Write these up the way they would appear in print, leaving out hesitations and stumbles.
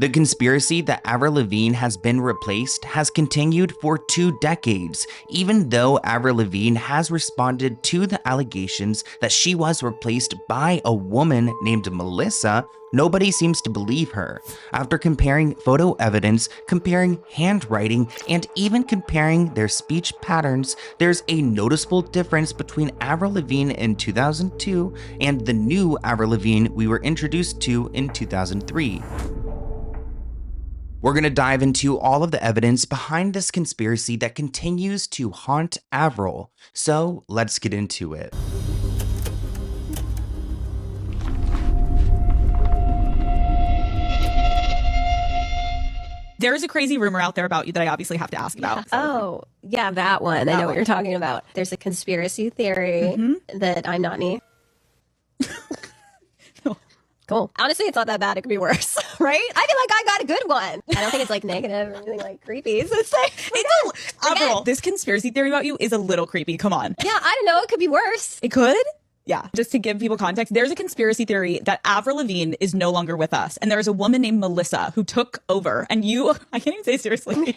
The conspiracy that Avril Lavigne has been replaced has continued for 2 decades, even though Avril Lavigne has responded to the allegations that she was replaced by a woman named Melissa. Nobody seems to believe her. After comparing photo evidence, comparing handwriting, and even comparing their speech patterns, there's a noticeable difference between Avril Lavigne in 2002 and the new Avril Lavigne we were introduced to in 2003. We're going to dive into all of the evidence behind this conspiracy that continues to haunt Avril. So let's get into it. There's a crazy rumor out there about you that I obviously have to ask about. Oh, yeah, that one. I know what you're talking about. There's a conspiracy theory that I'm not me. Cool. Honestly, it's not that bad. It could be worse, right? I feel like I got a good one. I don't think it's like negative or anything like creepy. So it's like, Avril, this conspiracy theory about you is a little creepy. Come on. Yeah, I don't know. It could be worse. It could? Yeah. Just to give people context, there's a conspiracy theory that Avril Lavigne is no longer with us. And there's a woman named Melissa who took over. And you, I can't even say seriously.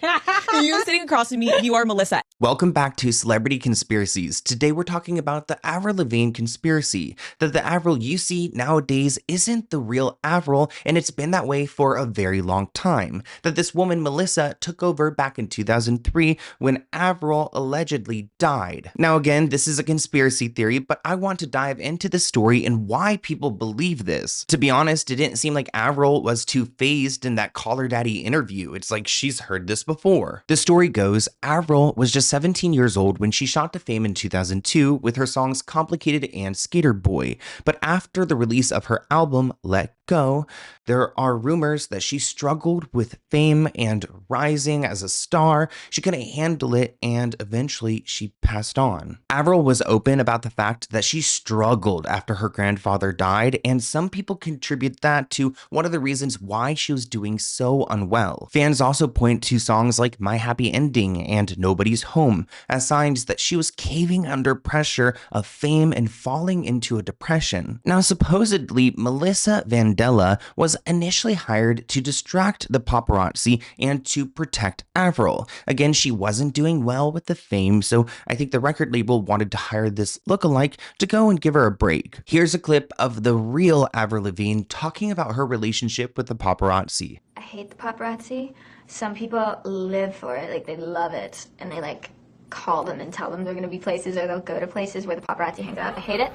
You sitting across from me, you are Melissa. Welcome back to Celebrity Conspiracies. Today we're talking about the Avril Lavigne conspiracy, that the Avril you see nowadays isn't the real Avril, and it's been that way for a very long time. That this woman Melissa took over back in 2003 when Avril allegedly died. Now again, this is a conspiracy theory, but I want to dive into the story and why people believe this. To be honest, it didn't seem like Avril was too phased in that Call Her Daddy interview. It's like she's heard this before. The story goes, Avril was just 17 years old when she shot to fame in 2002 with her songs Complicated and Skater Boy. But after the release of her album, Let Go, there are rumors that she struggled with fame and rising as a star. She couldn't handle it, and eventually she passed on. Avril was open about the fact that she struggled after her grandfather died, and some people contribute that to one of the reasons why she was doing so unwell. Fans also point to songs like My Happy Ending and Nobody's Home as signs that she was caving under pressure of fame and falling into a depression. Now, supposedly, Melissa Vandella was initially hired to distract the paparazzi and to protect Avril. Again, she wasn't doing well with the fame, so I think the record label wanted to hire this lookalike to go and give her a break. Here's a clip of the real Avril Lavigne talking about her relationship with the paparazzi. I hate the paparazzi. Some people live for it, like they love it, and they like call them and tell them they're going to be places, or they'll go to places where the paparazzi hangs out. I hate it.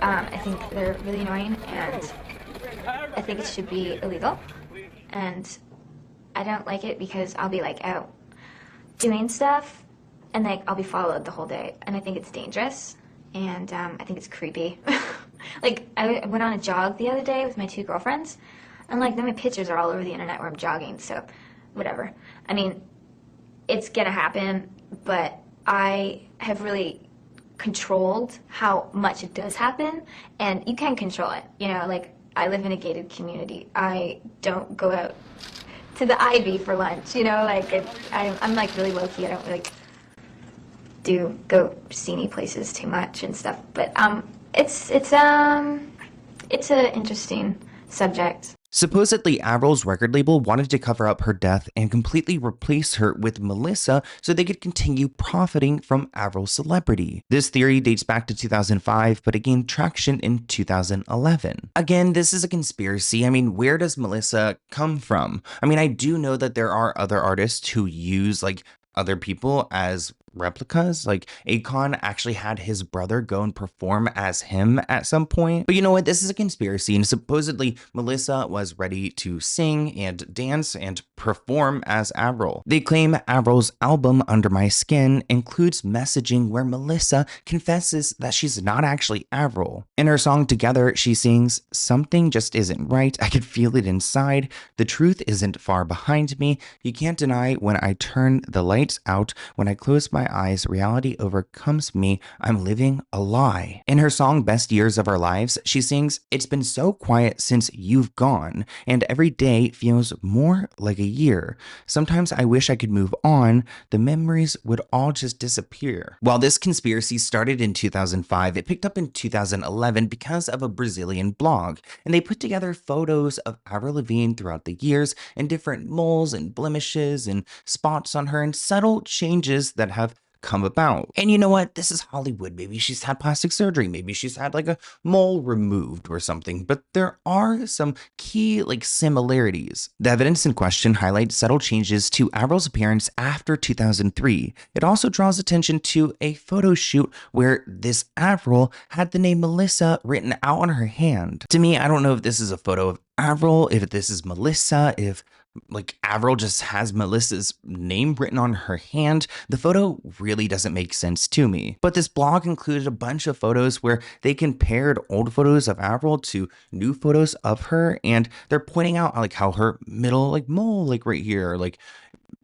I think they're really annoying, and I think it should be illegal. And I don't like it because I'll be like out doing stuff, and like I'll be followed the whole day, and I think it's dangerous, and I think it's creepy. Like I went on a jog the other day with my 2 girlfriends, and like then my pictures are all over the internet where I'm jogging, so whatever. I mean, it's gonna happen, but I have really controlled how much it does happen, and you can control it, you know, like I live in a gated community. I don't go out to the Ivy for lunch, you know, like I'm like really low-key. I don't really go sceney places too much and stuff, but it's an interesting subject. Supposedly, Avril's record label wanted to cover up her death and completely replace her with Melissa so they could continue profiting from Avril's celebrity. This theory dates back to 2005, but it gained traction in 2011. Again, this is a conspiracy. I mean, where does Melissa come from? I mean, I do know that there are other artists who use like other people as replicas. Like Akon actually had his brother go and perform as him at some point. But you know what? This is a conspiracy, and supposedly Melissa was ready to sing and dance and perform as Avril. They claim Avril's album Under My Skin includes messaging where Melissa confesses that she's not actually Avril. In her song Together, she sings, "Something just isn't right. I could feel it inside. The truth isn't far behind me. You can't deny when I turn the lights out. When I close my eyes, reality overcomes me. I'm living a lie." In her song Best Years of Our Lives, she sings, "It's been so quiet since you've gone, and every day feels more like a year. Sometimes I wish I could move on. The memories would all just disappear. While this conspiracy started in 2005, it picked up in 2011 because of a Brazilian blog, and they put together photos of Avril Lavigne throughout the years and different moles and blemishes and spots on her and subtle changes that have come about. And you know what? This is Hollywood. Maybe she's had plastic surgery. Maybe she's had like a mole removed or something. But there are some key similarities. The evidence in question highlights subtle changes to Avril's appearance after 2003. It also draws attention to a photo shoot where this Avril had the name Melissa written out on her hand. To me, I don't know if this is a photo of Avril, if this is Melissa, if Avril just has Melissa's name written on her hand. The photo really doesn't make sense to me. But this blog included a bunch of photos where they compared old photos of Avril to new photos of her, and they're pointing out how her middle mole right here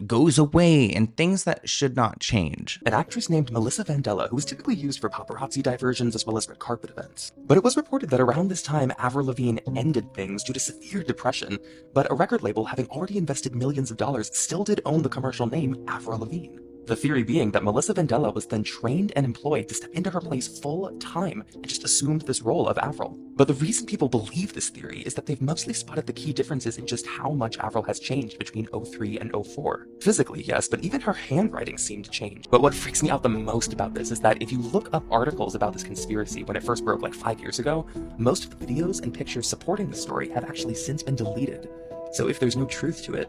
goes away and things that should not change. An actress named Melissa Vandella, who was typically used for paparazzi diversions as well as red carpet events. But it was reported that around this time, Avril Lavigne ended things due to severe depression, but a record label having already invested millions of dollars still did own the commercial name Avril Lavigne. The theory being that Melissa Vandella was then trained and employed to step into her place full time and just assumed this role of Avril. But the reason people believe this theory is that they've mostly spotted the key differences in just how much Avril has changed between 03 and 04. Physically, yes, but even her handwriting seemed to change. But what freaks me out the most about this is that if you look up articles about this conspiracy when it first broke 5 years ago, most of the videos and pictures supporting the story have actually since been deleted. So if there's no truth to it,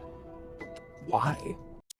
why?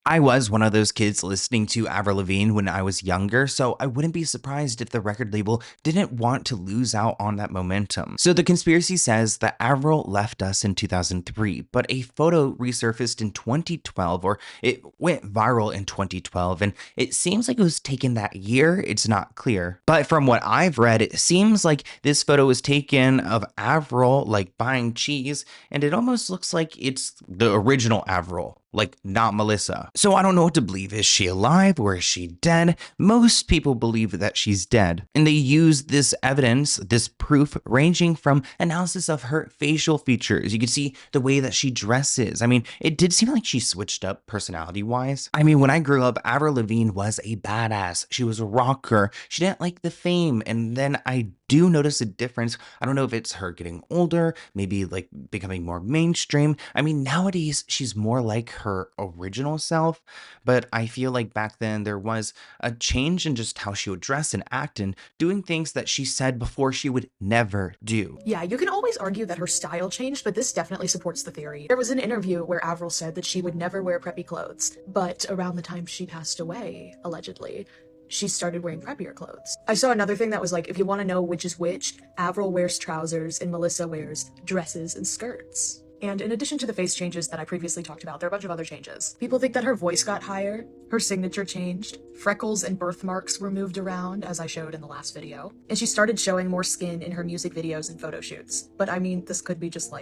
I was one of those kids listening to Avril Lavigne when I was younger, so I wouldn't be surprised if the record label didn't want to lose out on that momentum. So the conspiracy says that Avril left us in 2003, but a photo resurfaced in 2012, or it went viral in 2012, and it seems like it was taken that year. It's not clear. But from what I've read, it seems like this photo was taken of Avril buying cheese, and it almost looks like it's the original Avril. Not Melissa. So I don't know what to believe. Is she alive or is she dead? Most people believe that she's dead. And they use this evidence, this proof, ranging from analysis of her facial features. You can see the way that she dresses. It did seem like she switched up personality-wise. When I grew up, Avril Lavigne was a badass. She was a rocker. She didn't like the fame. And then I do notice a difference. I don't know if it's her getting older, maybe becoming more mainstream. Nowadays she's more like her original self, but I feel like back then there was a change in just how she would dress and act and doing things that she said before she would never do. Yeah, you can always argue that her style changed, but this definitely supports the theory. There was an interview where Avril said that she would never wear preppy clothes, but around the time she passed away, allegedly, she started wearing preppier clothes. I saw another thing that was if you want to know which is which, Avril wears trousers and Melissa wears dresses and skirts. And in addition to the face changes that I previously talked about, there are a bunch of other changes. People think that her voice got higher, her signature changed, freckles and birthmarks were moved around, as I showed in the last video, and she started showing more skin in her music videos and photo shoots. But this could be just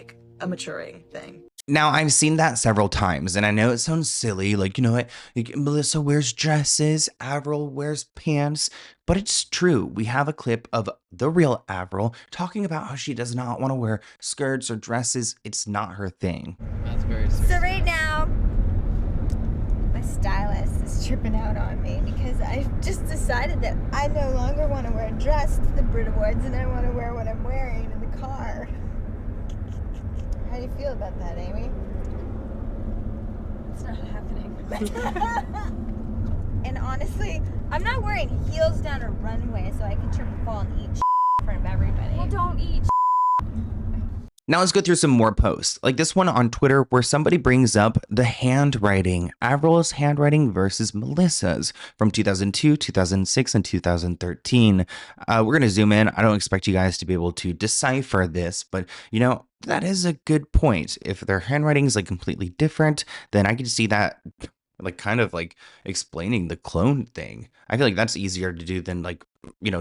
a maturing thing. Now, I've seen that several times, and I know it sounds silly, Melissa wears dresses, Avril wears pants, but it's true. We have a clip of the real Avril talking about how she does not want to wear skirts or dresses. It's not her thing. That's very serious. So right now, my stylist is tripping out on me because I've just decided that I no longer want to wear a dress to the Brit Awards and I want to wear what I'm wearing in the car. How do you feel about that, Amy? It's not happening. And honestly, I'm not wearing heels down a runway so I can trip and fall and eat in front of everybody. Well, don't eat. Now let's go through some more posts, like this one on Twitter where somebody brings up the handwriting, Avril's handwriting versus Melissa's from 2002, 2006, and 2013. We're going to zoom in. I don't expect you guys to be able to decipher this, but that is a good point. If their handwriting is completely different, then I can see that kind of explaining the clone thing. I feel like that's easier to do than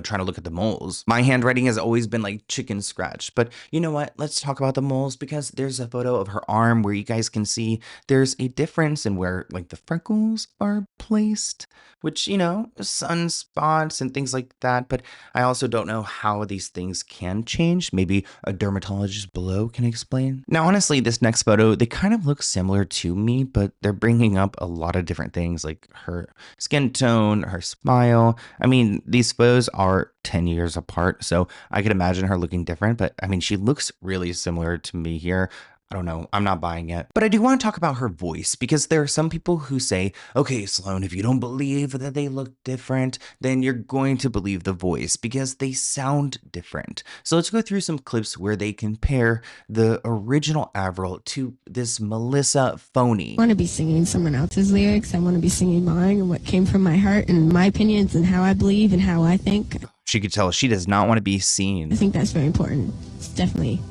trying to look at the moles. My handwriting has always been like chicken scratch, but you know what? Let's talk about the moles because there's a photo of her arm where you guys can see there's a difference in where like the freckles are placed, which, sunspots and things like that. But I also don't know how these things can change. Maybe a dermatologist below can explain. Now, honestly, this next photo, they kind of look similar to me, but they're bringing up a lot of different things like her skin tone, her smile. I mean, these photos are 10 years apart, so I could imagine her looking different, but I mean, she looks really similar to me here. I don't know. I'm not buying it. But I do want to talk about her voice because there are some people who say, okay, Sloan, if you don't believe that they look different, then you're going to believe the voice because they sound different. So let's go through some clips where they compare the original Avril to this Melissa phony. I want to be singing someone else's lyrics. I want to be singing mine and what came from my heart and my opinions and how I believe and how I think. She could tell she does not want to be seen. I think that's very important. It's definitely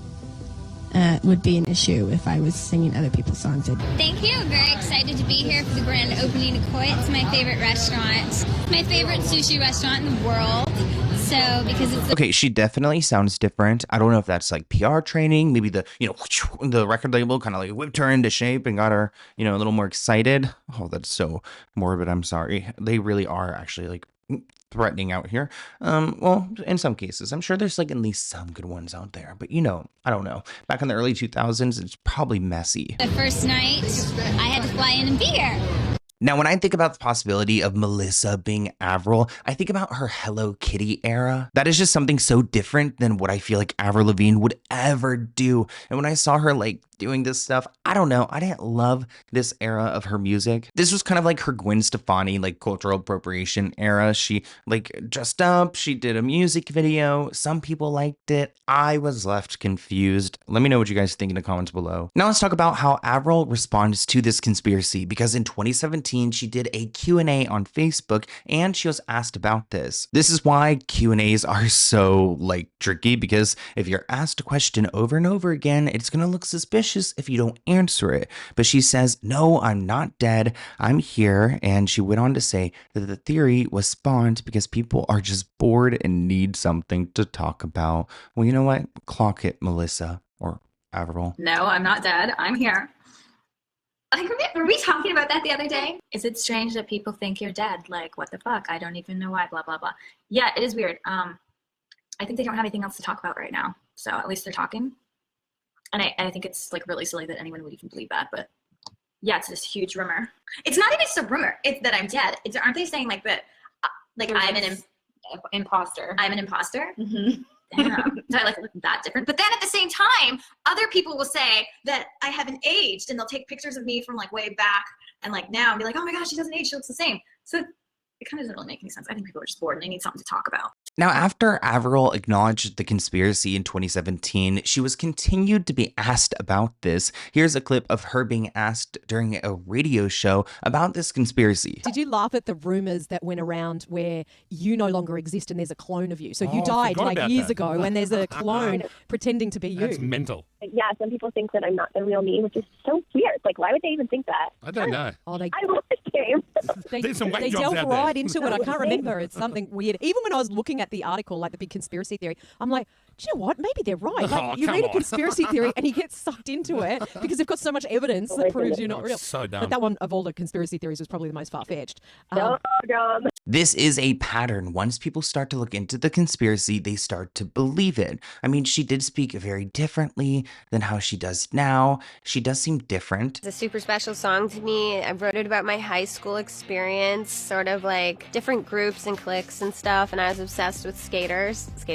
would be an issue if I was singing other people's songs. Thank you. Very excited to be here for the grand opening of Koi. It's my favorite restaurant. My favorite sushi restaurant in the world. So, because it's okay, she definitely sounds different. I don't know if that's like PR training. Maybe the, the record label kind of like whipped her into shape and got her, a little more excited. Oh, that's so morbid. I'm sorry. They really are actually like threatening out here. Well, in some cases, I'm sure there's like at least some good ones out there, but I don't know. Back in the early 2000s, it's probably messy. the first night. I had to fly in and be here. Now, when I think about the possibility of Melissa being Avril, I think about her Hello Kitty era. That is just something so different than what I feel like Avril Lavigne would ever do. And when I saw her like doing this stuff, I don't know, I didn't love this era of her music. This was kind of like her Gwen Stefani like cultural appropriation era. She like dressed up, she did a music video. Some people liked it. I was left confused. Let me know what you guys think in the comments below. Now let's talk about how Avril responds to this conspiracy, because in 2017 she did a Q&A on Facebook and she was asked about this. This is why Q&As are so like tricky, because if you're asked a question over and over again, it's gonna look suspicious if you don't answer it. But she says, no, I'm not dead, I'm here. And she went on to say that the theory was spawned because people are just bored and need something to talk about. Well, you know what? Clock it, Melissa or Avril. No, I'm not dead, I'm here. Like, were we talking about that the other day? Is it strange that people think you're dead? Like, what the fuck? I don't even know why, blah, blah, blah. Yeah, it is weird. I think they don't have anything else to talk about right now. So at least they're talking. And I think it's like really silly that anyone would even believe that, but yeah, it's this huge rumor. It's not even just a rumor, it's that I'm dead. Aren't they saying like that, like I'm an imposter? I'm an imposter? Mm-hmm. Damn. So I like look that different. But then at the same time, other people will say that I haven't aged, and they'll take pictures of me from like way back and like now and be like, oh my gosh, she doesn't age, she looks the same. So it kind of doesn't really make any sense. I think people are just bored and they need something to talk about. Now, after Avril acknowledged the conspiracy in 2017, she was continued to be asked about this. Here's a clip of her being asked during a radio show about this conspiracy. Did you laugh at the rumors that went around where you no longer exist and there's a clone of you? So you died like years ago and there's a clone pretending to be you. That's mental. Yeah, some people think that I'm not the real me, which is so weird. Like, why would they even think that? I don't know. Oh, I love this game. There's some whack they jobs delve out there. right into it. I can't remember. It's something weird. Even when I was looking at the article, like the big conspiracy theory, I'm like, do you know what? Maybe they're right. Like, you read a conspiracy theory and you get sucked into it because they've got so much evidence that proves you're not real. So dumb. But that one of all the conspiracy theories was probably the most far-fetched. This is a pattern. Once people start to look into the conspiracy, they start to believe it. I mean, she did speak very differently than how she does now. She does seem different. It's a super special song to me. I wrote it about my high school experience, sort of like different groups and cliques and stuff, and I was obsessed with skater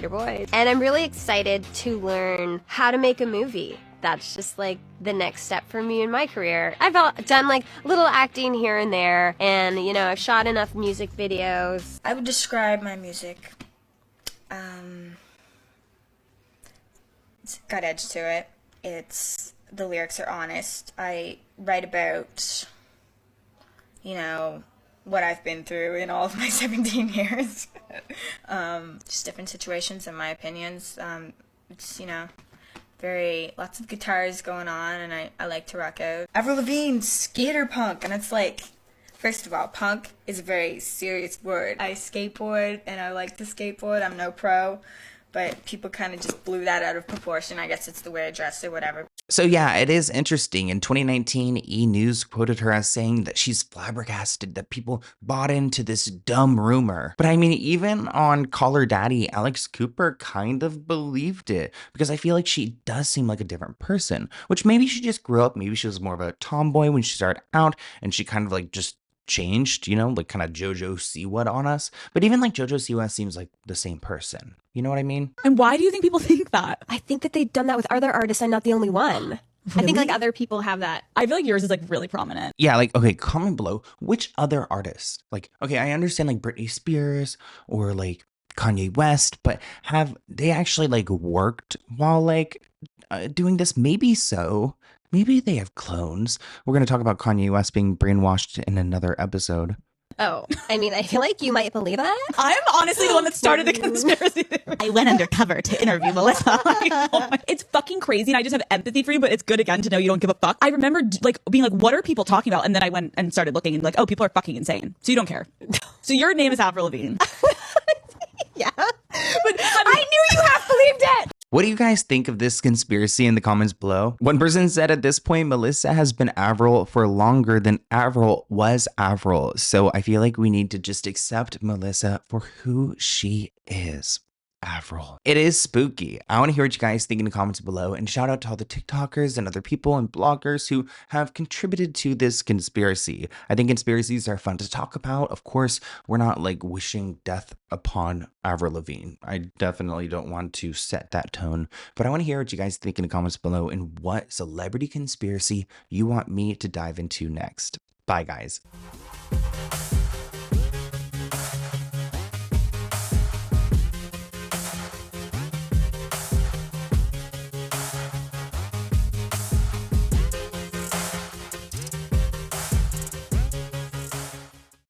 boys. And I'm really excited to learn how to make a movie. That's just like the next step for me in my career. I've done like little acting here and there, and I've shot enough music videos. I would describe my music. It's got edge to it. The lyrics are honest. I write about, what I've been through in all of my 17 years. Just different situations and my opinions. It's, lots of guitars going on, and I like to rock out. Avril Lavigne, skater punk, and it's like, First of all, punk is a very serious word. I skateboard and I like to skateboard. I'm no pro, but people kind of just blew that out of proportion. I guess it's the way I dress or whatever. So yeah, it is interesting. In 2019, E! News quoted her as saying that she's flabbergasted that people bought into this dumb rumor. But I mean, even on Call Her Daddy, Alex Cooper kind of believed it, because I feel like she does seem like a different person, which maybe she just grew up, maybe she was more of a tomboy when she started out, and she kind of like just changed, you know, like kind of JoJo Siwa on us. But even like JoJo Siwa seems like the same person. You know what I mean? And why do you think people think that? I think that they've done that with other artists. I'm not the only one. I think like other people have that. I feel like yours is like really prominent. Yeah, like, okay, comment below which other artists. Like, okay, I understand like Britney Spears or like Kanye West, but have they actually like worked while like doing this? Maybe so. Maybe they have clones. We're going to talk about Kanye West being brainwashed in another episode. Oh, I mean, I feel like you might believe that. I'm honestly the one that started the conspiracy theory. I went undercover to interview Melissa. It's fucking crazy, and I just have empathy for you, but it's good again to know you don't give a fuck. I remember like being like, what are people talking about? And then I went and started looking and like, oh, people are fucking insane. So you don't care. So your name is Avril Lavigne. Yeah. But I knew you half believed it. What do you guys think of this conspiracy in the comments below? One person said at this point, Melissa has been Avril for longer than Avril was Avril. So I feel like we need to just accept Melissa for who she is. Avril. It is spooky. I want to hear what you guys think in the comments below, and shout out to all the TikTokers and other people and bloggers who have contributed to this conspiracy. I think conspiracies are fun to talk about. Of course, we're not like wishing death upon Avril Lavigne. I definitely don't want to set that tone, but I want to hear what you guys think in the comments below and what celebrity conspiracy you want me to dive into next. Bye, guys.